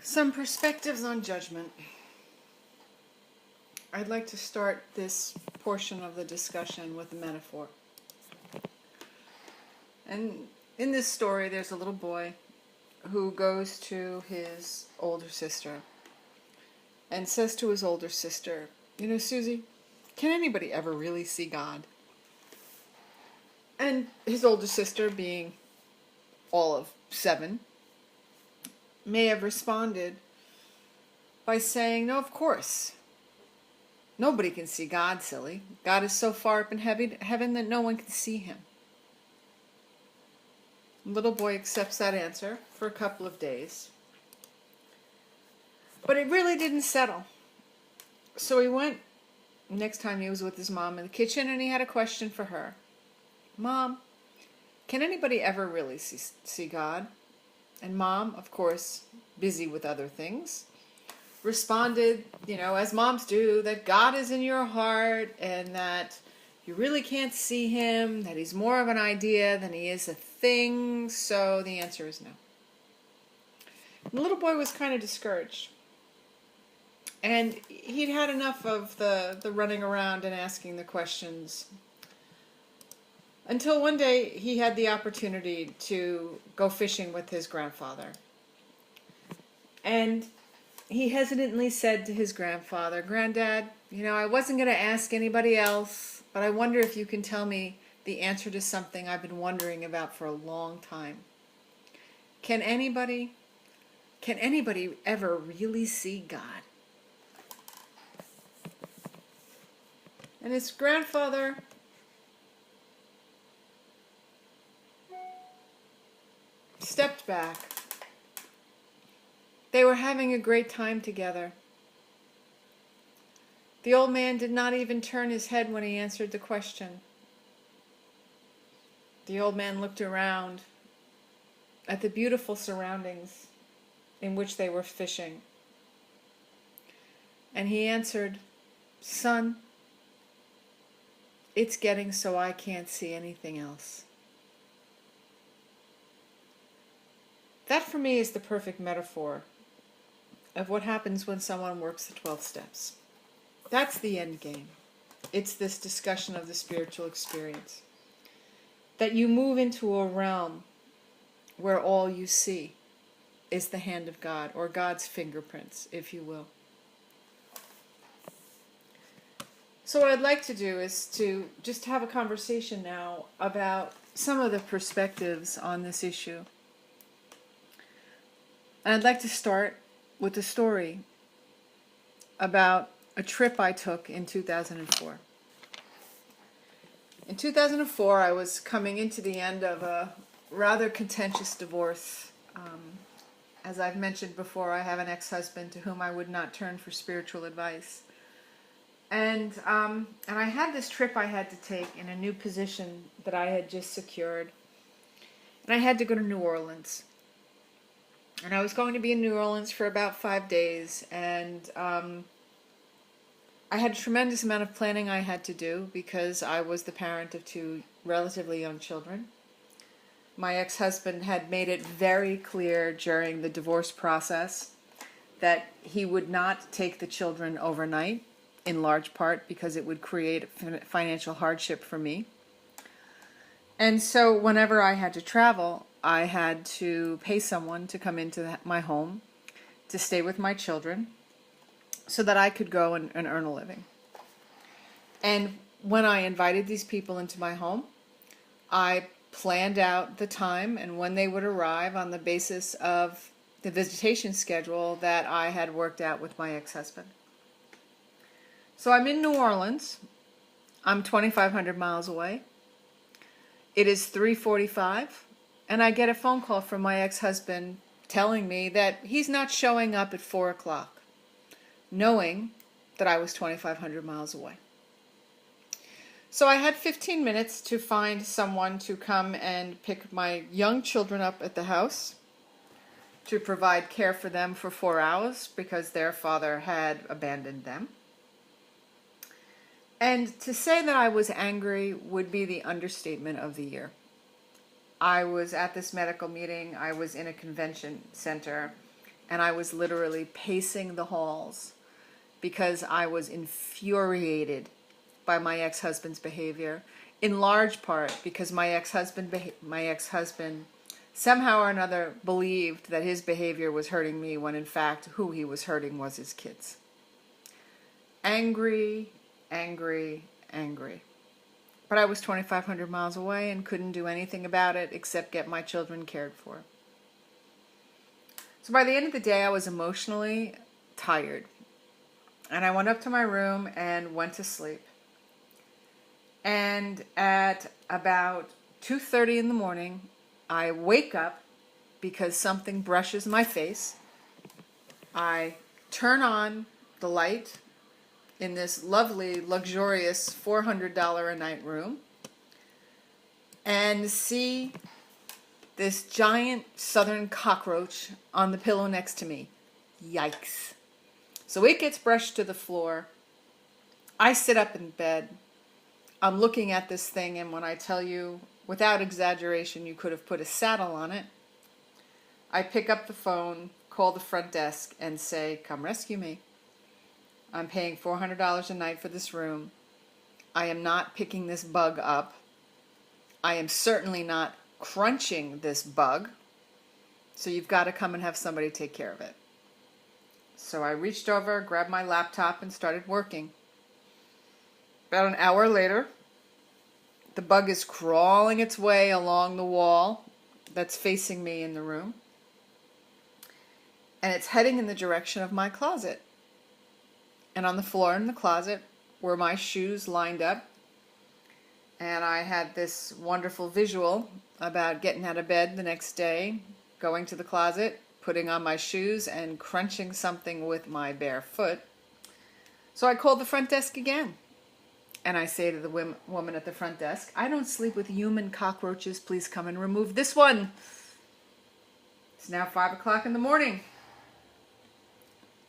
Some perspectives on judgment. I'd like to start this portion of the discussion with a metaphor. And in this story, there's a little boy who goes to his older sister and says to his older sister, "You know, Susie, can anybody ever really see God?" And his older sister, being all of 7, may have responded by saying, "No, of course. Nobody can see God, silly. God is so far up in heaven that no one can see him." The little boy accepts that answer for a couple of days. But it really didn't settle. So he went, next time he was with his mom in the kitchen, and he had a question for her. "Mom, can anybody ever really see God?" And Mom, of course, busy with other things, responded, as moms do, that God is in your heart and that you really can't see him, that he's more of an idea than he is a thing, so the answer is no. And the little boy was kind of discouraged. And he'd had enough of the running around and asking the questions, until one day he had the opportunity to go fishing with his grandfather. And he hesitantly said to his grandfather, "Granddad, I wasn't going to ask anybody else, but I wonder if you can tell me the answer to something I've been wondering about for a long time. Can anybody ever really see God?" And his grandfather stepped back. They were having a great time together. The old man did not even turn his head when he answered the question. The old man looked around at the beautiful surroundings in which they were fishing. And he answered, "Son, it's getting so I can't see anything else." That for me is the perfect metaphor of what happens when someone works the 12 steps. That's the end game. It's this discussion of the spiritual experience. That you move into a realm where all you see is the hand of God, or God's fingerprints, if you will. So what I'd like to do is to just have a conversation now about some of the perspectives on this issue. And I'd like to start with a story about a trip I took in 2004. In 2004, I was coming into the end of a rather contentious divorce. As I've mentioned before, I have an ex-husband to whom I would not turn for spiritual advice. And I had this trip I had to take in a new position that I had just secured. And I had to go to New Orleans. And I was going to be in New Orleans for about 5 days. And I had a tremendous amount of planning I had to do because I was the parent of 2 relatively young children. My ex-husband had made it very clear during the divorce process that he would not take the children overnight, in large part because it would create financial hardship for me. And so whenever I had to travel, I had to pay someone to come into my home to stay with my children so that I could go and earn a living. And when I invited these people into my home, I planned out the time and when they would arrive on the basis of the visitation schedule that I had worked out with my ex-husband. So I'm in New Orleans. I'm 2,500 miles away. It is 3:45, and I get a phone call from my ex-husband telling me that he's not showing up at 4 o'clock, knowing that I was 2,500 miles away. So I had 15 minutes to find someone to come and pick my young children up at the house, to provide care for them for 4 hours because their father had abandoned them. And to say that I was angry would be the understatement of the year. I was at this medical meeting. I was in a convention center. and I was literally pacing the halls because I was infuriated by my ex-husband's behavior, in large part because my ex-husband somehow or another believed that his behavior was hurting me, when in fact who he was hurting was his kids. Angry, angry, angry. But I was 2,500 miles away and couldn't do anything about it except get my children cared for. So by the end of the day, I was emotionally tired. And I went up to my room and went to sleep. And at about 2:30 in the morning, I wake up because something brushes my face. I turn on the light in this lovely, luxurious $400 a night room and see this giant southern cockroach on the pillow next to me. Yikes. So it gets brushed to the floor. I sit up in bed. I'm looking at this thing, and when I tell you, without exaggeration, you could have put a saddle on it. I pick up the phone, call the front desk, and say, come rescue me. I'm paying $400 a night for this room. I am not picking this bug up. I am certainly not crunching this bug. So you've got to come and have somebody take care of it. So I reached over, grabbed my laptop, and started working. About an hour later, the bug is crawling its way along the wall that's facing me in the room. And it's heading in the direction of my closet. And on the floor in the closet were my shoes lined up. And I had this wonderful visual about getting out of bed the next day, going to the closet, putting on my shoes, and crunching something with my bare foot. So I called the front desk again. And I say to the woman at the front desk, I don't sleep with human cockroaches. Please come and remove this one. It's now 5 o'clock in the morning.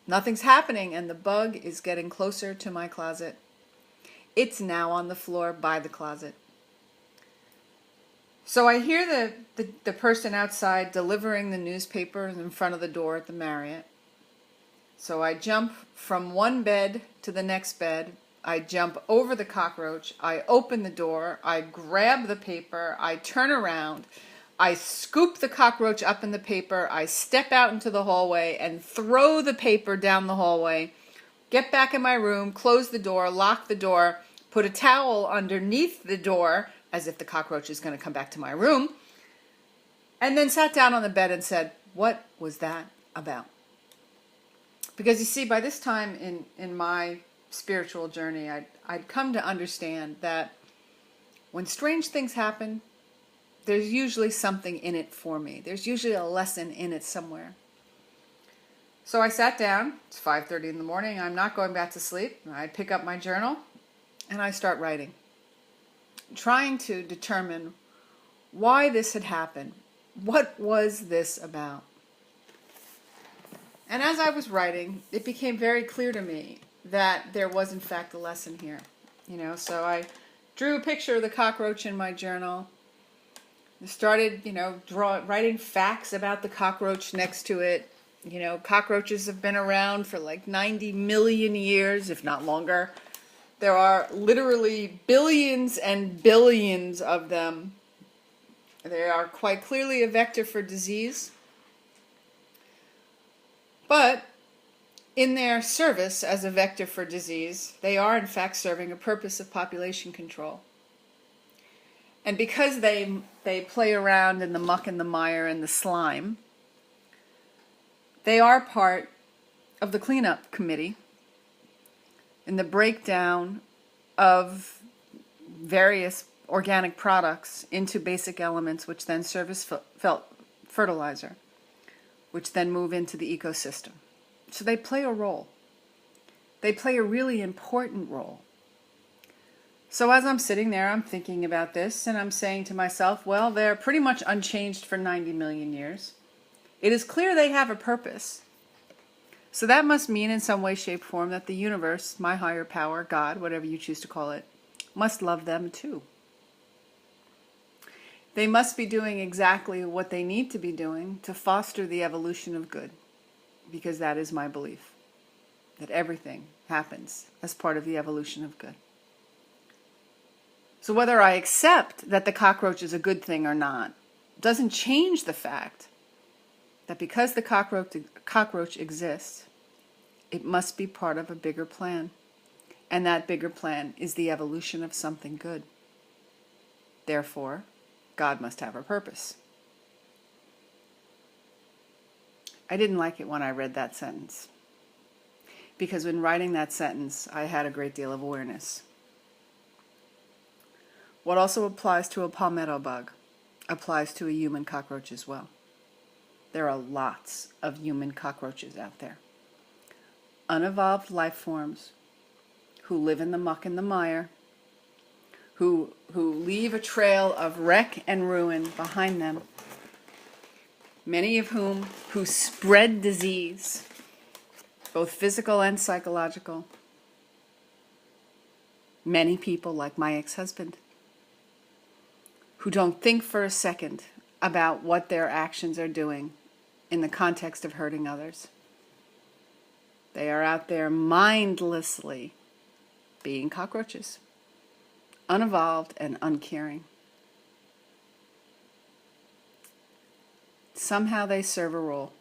Nothing's happening, and the bug is getting closer to my closet. It's now on the floor by the closet. So I hear the person outside delivering the newspaper in front of the door at the Marriott. So I jump from one bed to the next bed. I jump over the cockroach. I open the door. I grab the paper. I turn around. I scoop the cockroach up in the paper. I step out into the hallway and throw the paper down the hallway. Get back in my room, close the door, lock the door, put a towel underneath the door as if the cockroach is going to come back to my room, and then sat down on the bed and said, what was that about? Because you see, by this time in my spiritual journey, I'd come to understand that when strange things happen, there's usually something in it for me. There's usually a lesson in it somewhere. So I sat down. It's 5:30 in the morning. I'm not going back to sleep. I pick up my journal and I start writing, trying to determine why this had happened. What was this about? And as I was writing, it became very clear to me that there was in fact a lesson here. So I drew a picture of the cockroach in my journal. I started, writing facts about the cockroach next to it. Cockroaches have been around for like 90 million years, if not longer. There are literally billions and billions of them. They are quite clearly a vector for disease. But in their service as a vector for disease, they are in fact serving a purpose of population control. And because they play around in the muck and the mire and the slime, they are part of the cleanup committee in the breakdown of various organic products into basic elements, which then serve as fertilizer, which then move into the ecosystem. So they play a role. They play a really important role. So as I'm sitting there, I'm thinking about this, and I'm saying to myself, well, they're pretty much unchanged for 90 million years. It is clear they have a purpose. So that must mean in some way, shape, form that the universe, my higher power, God, whatever you choose to call it, must love them too. They must be doing exactly what they need to be doing to foster the evolution of good. because that is my belief, that everything happens as part of the evolution of good. So whether I accept that the cockroach is a good thing or not doesn't change the fact that because the cockroach exists, it must be part of a bigger plan. And that bigger plan is the evolution of something good. Therefore, God must have a purpose. I didn't like it when I read that sentence, because when writing that sentence, I had a great deal of awareness. What also applies to a palmetto bug applies to a human cockroach as well. There are lots of human cockroaches out there. Unevolved life forms who live in the muck and the mire, who leave a trail of wreck and ruin behind them, many of who spread disease, both physical and psychological. Many people, like my ex-husband, who don't think for a second about what their actions are doing in the context of hurting others. They are out there mindlessly being cockroaches, unevolved and uncaring. Somehow they serve a role.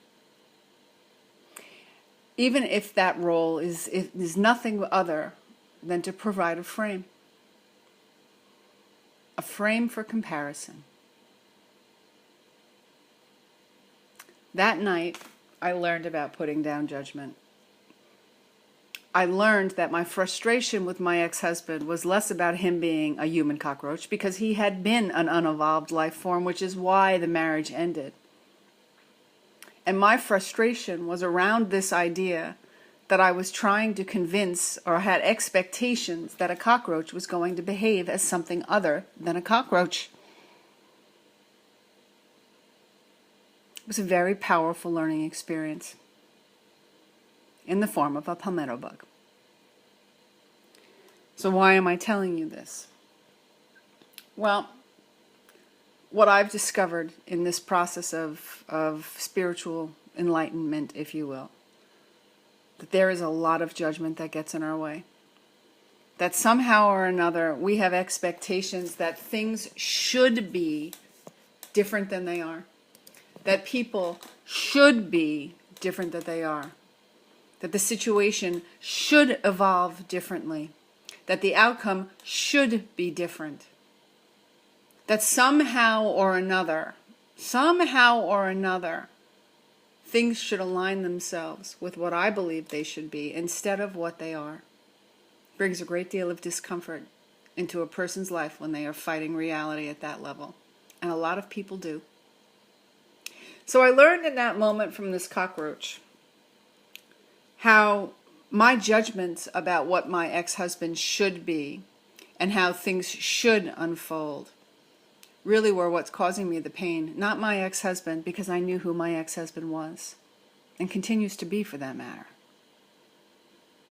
Even if that role is nothing other than to provide a frame for comparison. That night, I learned about putting down judgment. I learned that my frustration with my ex-husband was less about him being a human cockroach, because he had been an unevolved life form, which is why the marriage ended. And my frustration was around this idea that I was trying to convince, or had expectations, that a cockroach was going to behave as something other than a cockroach. It was a very powerful learning experience in the form of a palmetto bug. So why am I telling you this? Well, what I've discovered in this process of spiritual enlightenment, if you will, that there is a lot of judgment that gets in our way. That somehow or another we have expectations that things should be different than they are. That people should be different than they are. That the situation should evolve differently. That the outcome should be different. That somehow or another, things should align themselves with what I believe they should be instead of what they are. It brings a great deal of discomfort into a person's life when they are fighting reality at that level. And a lot of people do. So I learned in that moment from this cockroach how my judgments about what my ex-husband should be and how things should unfold really were what's causing me the pain, not my ex-husband, because I knew who my ex-husband was, and continues to be for that matter.